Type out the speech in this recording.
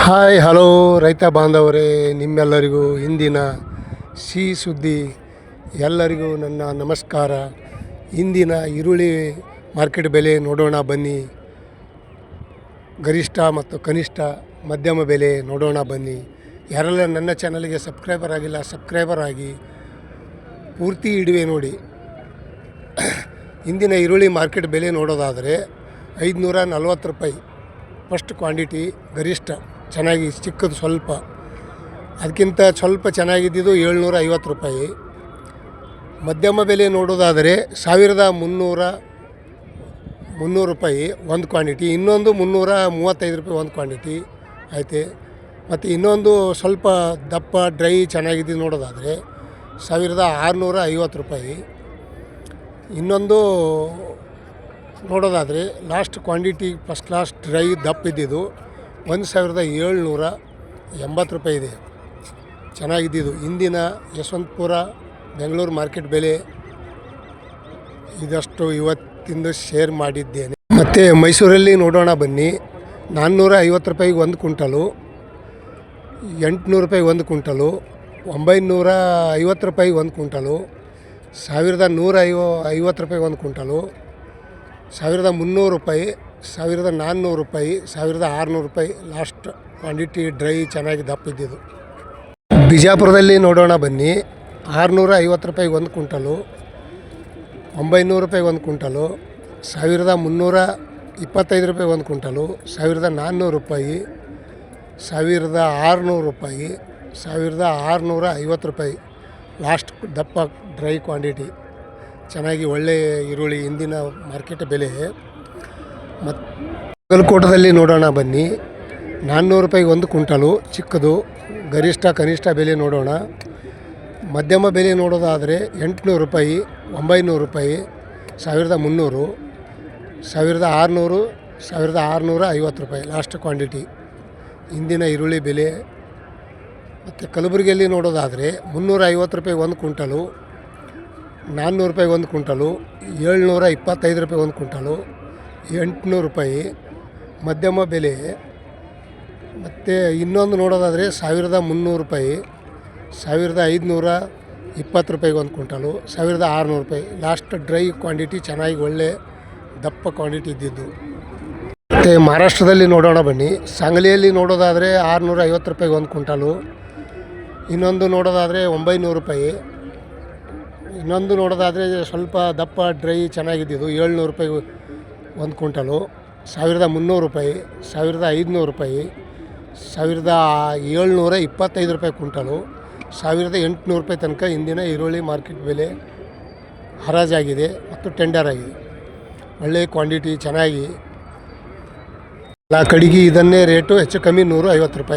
Hi hello ರೈತ ಬಾಂಧವರೇ, ನಿಮ್ಮೆಲ್ಲರಿಗೂ ಇಂದಿನ ಸಿಹಿ ಸುದ್ದಿ. ಎಲ್ಲರಿಗೂ ನನ್ನ ನಮಸ್ಕಾರ. ಇಂದಿನ ಈರುಳ್ಳಿ ಮಾರ್ಕೆಟ್ ಬೆಲೆ ನೋಡೋಣ ಬನ್ನಿ. ಗರಿಷ್ಠ ಮತ್ತು ಕನಿಷ್ಠ ಮಧ್ಯಮ ಬೆಲೆ ನೋಡೋಣ ಬನ್ನಿ. ಯಾರೆಲ್ಲ ನನ್ನ ಚಾನಲ್ಗೆ ಸಬ್ಸ್ಕ್ರೈಬರ್ ಆಗಿಲ್ಲ ಸಬ್ಸ್ಕ್ರೈಬರ್ ಆಗಿ ಪೂರ್ತಿ ಇಡುವೆ ನೋಡಿ. ಇಂದಿನ ಈರುಳ್ಳಿ ಮಾರ್ಕೆಟ್ ಬೆಲೆ ನೋಡೋದಾದರೆ 540 ರೂಪಾಯಿ ಫಸ್ಟ್ ಕ್ವಾಂಟಿಟಿ ಗರಿಷ್ಠ, ಚೆನ್ನಾಗಿ ಚಿಕ್ಕದು ಸ್ವಲ್ಪ. ಅದಕ್ಕಿಂತ ಸ್ವಲ್ಪ ಚೆನ್ನಾಗಿದ್ದಿದ್ದು 750 ರೂಪಾಯಿ. ಮಧ್ಯಮ ಬೆಲೆ ನೋಡೋದಾದರೆ 1300 ರೂಪಾಯಿ ಒಂದು ಕ್ವಾಂಟಿಟಿ, ಇನ್ನೊಂದು 335 ರೂಪಾಯಿ ಒಂದು ಕ್ವಾಂಟಿಟಿ ಐತೆ. ಮತ್ತು ಇನ್ನೊಂದು ಸ್ವಲ್ಪ ದಪ್ಪ ಡ್ರೈ ಚೆನ್ನಾಗಿದ್ದು ನೋಡೋದಾದರೆ 1650 ರೂಪಾಯಿ. ಇನ್ನೊಂದು ನೋಡೋದಾದರೆ last quantity first class dry ದಪ್ಪ ಇದ್ದಿದ್ದು 1780 ರೂಪಾಯಿ ಇದೆ, ಚೆನ್ನಾಗಿದ್ದಿದ್ದು. ಇಂದಿನ ಯಶವಂತಪುರ ಬೆಂಗಳೂರು ಮಾರ್ಕೆಟ್ ಬೆಲೆ ಇದಷ್ಟು ಇವತ್ತಿಂದು ಶೇರ್ ಮಾಡಿದ್ದೇನೆ. ಮತ್ತು ಮೈಸೂರಲ್ಲಿ ನೋಡೋಣ ಬನ್ನಿ. 450 ರೂಪಾಯಿಗೆ ಒಂದು ಕ್ವಿಂಟಲು, 800 ರೂಪಾಯಿ ಒಂದು ಕ್ವಿಂಟಲು, 950 ರೂಪಾಯಿಗೆ ಒಂದು ಕ್ವಿಂಟಲು, 1150 ರೂಪಾಯಿಗೆ ಒಂದು ಕ್ವಿಂಟಲು, 1300 ರೂಪಾಯಿ, 1400 ರೂಪಾಯಿ, 1600 ರೂಪಾಯಿ ಲಾಸ್ಟ್ ಕ್ವಾಂಟಿಟಿ ಡ್ರೈ ಚೆನ್ನಾಗಿ ದಪ್ಪ ಇದ್ದಿದ್ದು. ಬಿಜಾಪುರದಲ್ಲಿ ನೋಡೋಣ ಬನ್ನಿ. 650 ರೂಪಾಯಿಗೆ ಒಂದು ಕ್ವಿಂಟಲು, 900 ರೂಪಾಯಿಗೆ ಒಂದು ಕ್ವಿಂಟಲು, 1325 ರೂಪಾಯಿ ಒಂದು ಕ್ವಿಂಟಲು, 1400 ರೂಪಾಯಿ, 1600 ರೂಪಾಯಿ, 1650 ರೂಪಾಯಿ ಲಾಸ್ಟ್ ದಪ್ಪ ಡ್ರೈ ಕ್ವಾಂಟಿಟಿ ಚೆನ್ನಾಗಿ ಒಳ್ಳೆಯ ಈರುಳ್ಳಿ ಇಂದಿನ ಮಾರ್ಕೆಟ್ ಬೆಲೆ. ಮತ್ತು ಬಾಗಲಕೋಟದಲ್ಲಿ ನೋಡೋಣ ಬನ್ನಿ. 400 ರೂಪಾಯಿಗೆ ಒಂದು ಕ್ವಿಂಟಲು ಚಿಕ್ಕದು. ಗರಿಷ್ಠ ಕನಿಷ್ಠ ಬೆಲೆ ನೋಡೋಣ. ಮಧ್ಯಮ ಬೆಲೆ ನೋಡೋದಾದರೆ 800 ರೂಪಾಯಿ, 900 ರೂಪಾಯಿ, 1300, 1600, 1650 ರೂಪಾಯಿ ಲಾಸ್ಟ್ ಕ್ವಾಂಟಿಟಿ ಇಂದಿನ ಈರುಳ್ಳಿ ಬೆಲೆ. ಮತ್ತು ಕಲಬುರಗಿಯಲ್ಲಿ ನೋಡೋದಾದರೆ 350 ರೂಪಾಯಿ ಒಂದು ಕ್ವಿಂಟಲು, 400 ರೂಪಾಯಿ ಒಂದು ಕ್ವಿಂಟಲು, 725 ರೂಪಾಯಿ ಒಂದು ಕ್ವಿಂಟಲು, 800 ರೂಪಾಯಿ ಮಧ್ಯಮ ಬೆಲೆ. ಮತ್ತು ಇನ್ನೊಂದು ನೋಡೋದಾದರೆ 1300 ರೂಪಾಯಿ, 1520 ರೂಪಾಯಿಗೆ ಒಂದು ಕ್ವಿಂಟಲು, 1600 ರೂಪಾಯಿ ಲಾಸ್ಟ್ ಡ್ರೈ ಕ್ವಾಂಟಿಟಿ ಚೆನ್ನಾಗಿ ಒಳ್ಳೆ ದಪ್ಪ ಕ್ವಾಂಟಿಟಿ ಇದ್ದಿದ್ದು. ಮತ್ತು ಮಹಾರಾಷ್ಟ್ರದಲ್ಲಿ ನೋಡೋಣ ಬನ್ನಿ. ಸಾಂಗ್ಲಿಯಲ್ಲಿ ನೋಡೋದಾದರೆ 650 ರೂಪಾಯಿಗೆ ಒಂದು ಕ್ವಿಂಟಲು, ಇನ್ನೊಂದು ನೋಡೋದಾದರೆ 900 ರೂಪಾಯಿ, ಇನ್ನೊಂದು ನೋಡೋದಾದರೆ ಸ್ವಲ್ಪ ದಪ್ಪ ಡ್ರೈ ಚೆನ್ನಾಗಿದ್ದಿದ್ದು 700 ರೂಪಾಯಿ ಒಂದು ಕ್ವಿಂಟಲು, 1300 ರೂಪಾಯಿ, 1500 ರೂಪಾಯಿ, 1725 ರೂಪಾಯಿ ಕ್ವಿಂಟಲು, 1800 ರೂಪಾಯಿ ತನಕ ಇಂದಿನ ಈರುಳ್ಳಿ ಮಾರ್ಕೆಟ್ ಬೆಲೆ ಹರಾಜಾಗಿದೆ ಮತ್ತು ಟೆಂಡರ್ ಆಗಿದೆ. ಒಳ್ಳೆಯ ಕ್ವಾಂಟಿಟಿ ಚೆನ್ನಾಗಿ ಎಲ್ಲ ಕಡೆಗೆ ಇದನ್ನೇ ರೇಟು, ಹೆಚ್ಚು ಕಮ್ಮಿ 150 ರೂಪಾಯಿ.